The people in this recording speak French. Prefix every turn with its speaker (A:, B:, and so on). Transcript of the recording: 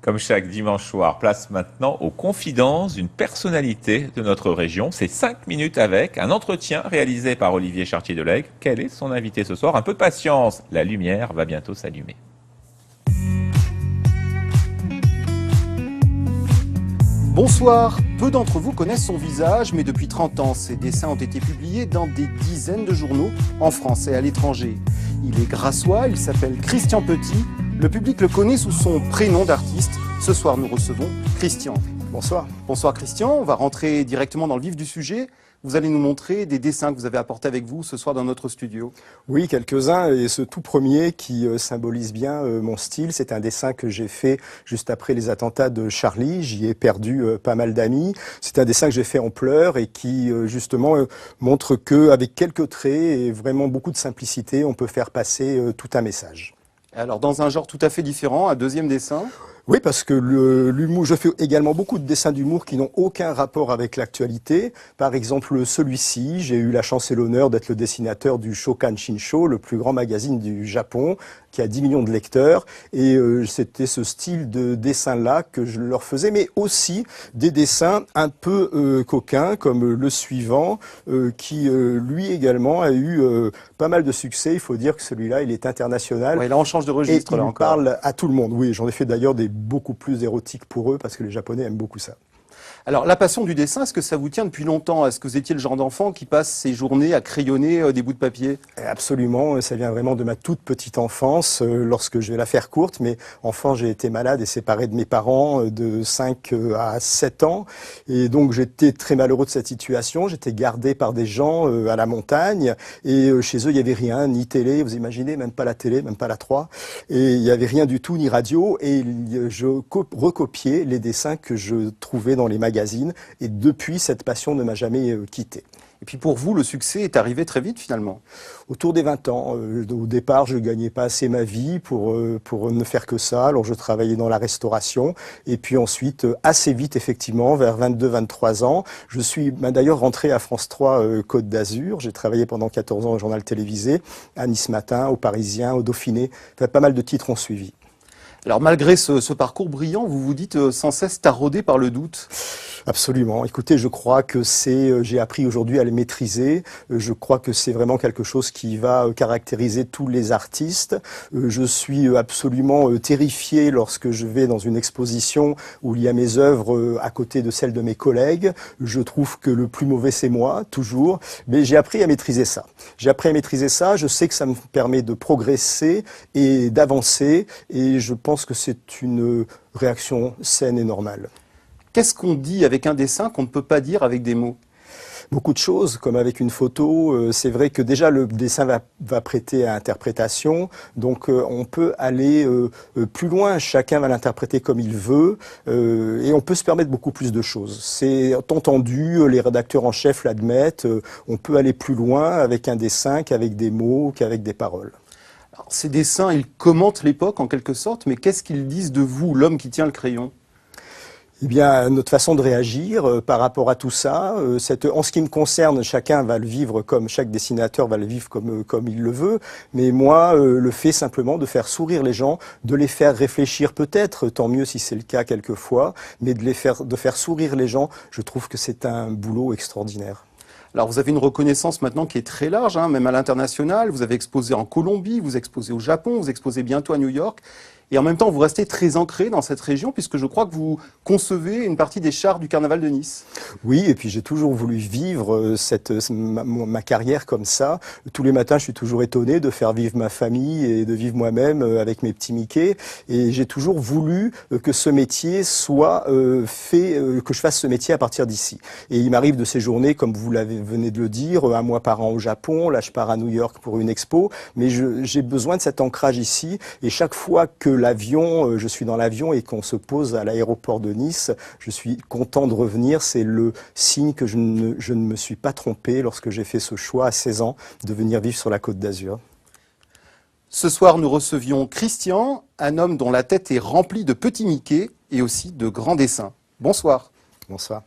A: Comme chaque dimanche soir, place maintenant aux confidences d'une personnalité de notre région. C'est 5 minutes avec un entretien réalisé par Olivier Chartier-Delègue. Quel est son invité ce soir? Un peu de patience, la lumière va bientôt s'allumer.
B: Bonsoir, peu d'entre vous connaissent son visage, mais depuis 30 ans, ses dessins ont été publiés dans des dizaines de journaux en France et à l'étranger. Il est grassois, il s'appelle Christian Petit. Le public le connaît sous son prénom d'artiste. Ce soir, nous recevons Christian.
C: Bonsoir.
B: Bonsoir Christian, on va rentrer directement dans le vif du sujet. Vous allez nous montrer des dessins que vous avez apportés avec vous ce soir dans notre studio.
C: Oui, quelques-uns. Et ce tout premier qui symbolise bien mon style, c'est un dessin que j'ai fait juste après les attentats de Charlie. J'y ai perdu pas mal d'amis. C'est un dessin que j'ai fait en pleurs et qui justement montre qu'avec quelques traits et vraiment beaucoup de simplicité, on peut faire passer tout un message.
B: Alors dans un genre tout à fait différent, un deuxième dessin.
C: Oui, parce que l'humour, je fais également beaucoup de dessins d'humour qui n'ont aucun rapport avec l'actualité. Par exemple, celui-ci, j'ai eu la chance et l'honneur d'être le dessinateur du Shokan Shinsho, le plus grand magazine du Japon, qui a 10 millions de lecteurs. Et c'était ce style de dessin-là que je leur faisais, mais aussi des dessins un peu coquins, comme le suivant, qui lui également a eu pas mal de succès. Il faut dire que celui-là, il est international.
B: Ouais, là, on change de registre.
C: Et
B: là
C: il
B: encore.
C: parle à tout le monde. Oui, j'en ai fait d'ailleurs des beaucoup plus érotiques pour eux, parce que les Japonais aiment beaucoup ça.
B: Alors, la passion du dessin, est-ce que ça vous tient depuis longtemps? Est-ce que vous étiez le genre d'enfant qui passe ses journées à crayonner des bouts de papier?
C: Absolument, ça vient vraiment de ma toute petite enfance, lorsque je vais la faire courte, mais enfant j'ai été malade et séparé de mes parents de 5 à 7 ans, et donc j'étais très malheureux de cette situation, j'étais gardé par des gens à la montagne, et chez eux il n'y avait rien, ni télé, vous imaginez, même pas la télé, même pas la 3, et il n'y avait rien du tout, ni radio, et je recopiais les dessins que je trouvais dans les magazines, et depuis cette passion ne m'a jamais quitté.
B: Et puis pour vous, le succès est arrivé très vite finalement.
C: Autour des 20 ans. Au départ, je gagnais pas assez ma vie pour ne faire que ça. Alors je travaillais dans la restauration. Et puis ensuite, assez vite, effectivement, vers 22-23 ans, je suis d'ailleurs rentré à France 3 Côte d'Azur. J'ai travaillé pendant 14 ans au journal télévisé, à Nice Matin, au Parisien, au Dauphiné. Enfin, pas mal de titres ont suivi.
B: Alors malgré ce parcours brillant, vous vous dites sans cesse taraudé par le doute.
C: Absolument. Écoutez, je crois que j'ai appris aujourd'hui à les maîtriser. Je crois que c'est vraiment quelque chose qui va caractériser tous les artistes. Je suis absolument terrifié lorsque je vais dans une exposition où il y a mes œuvres à côté de celles de mes collègues. Je trouve que le plus mauvais c'est moi, toujours. Mais j'ai appris à maîtriser ça. J'ai appris à maîtriser ça. Je sais que ça me permet de progresser et d'avancer. Et je pense que c'est une réaction saine et normale.
B: Qu'est-ce qu'on dit avec un dessin qu'on ne peut pas dire avec des mots?
C: Beaucoup de choses, comme avec une photo. C'est vrai que déjà le dessin va prêter à interprétation, donc on peut aller plus loin, chacun va l'interpréter comme il veut, et on peut se permettre beaucoup plus de choses. C'est entendu, les rédacteurs en chef l'admettent, on peut aller plus loin avec un dessin qu'avec des mots, qu'avec des paroles.
B: Alors, ces dessins, ils commentent l'époque en quelque sorte, mais qu'est-ce qu'ils disent de vous, l'homme qui tient le crayon?
C: Eh bien, notre façon de réagir par rapport à tout ça, en ce qui me concerne, chacun va le vivre comme, chaque dessinateur va le vivre comme il le veut, mais moi, le fait simplement de faire sourire les gens, de les faire réfléchir peut-être, tant mieux si c'est le cas quelquefois, mais de faire sourire les gens, je trouve que c'est un boulot extraordinaire.
B: Alors vous avez une reconnaissance maintenant qui est très large, hein, même à l'international. Vous avez exposé en Colombie, vous exposez au Japon, vous exposez bientôt à New York. Et en même temps, vous restez très ancré dans cette région, puisque je crois que vous concevez une partie des chars du carnaval de Nice.
C: Oui, et puis j'ai toujours voulu vivre ma carrière comme ça. Tous les matins, je suis toujours étonné de faire vivre ma famille et de vivre moi-même avec mes petits Mickey. Et j'ai toujours voulu que ce métier soit fait, que je fasse ce métier à partir d'ici. Et il m'arrive de séjourner, comme vous venez de le dire, un mois par an au Japon. Là, je pars à New York pour une expo. Mais j'ai besoin de cet ancrage ici. Et chaque fois que je suis dans l'avion et qu'on se pose à l'aéroport de Nice, je suis content de revenir. C'est le signe que je ne me suis pas trompé lorsque j'ai fait ce choix à 16 ans de venir vivre sur la Côte d'Azur.
B: Ce soir, nous recevions Christian, un homme dont la tête est remplie de petits Mickey et aussi de grands dessins. Bonsoir.
C: Bonsoir.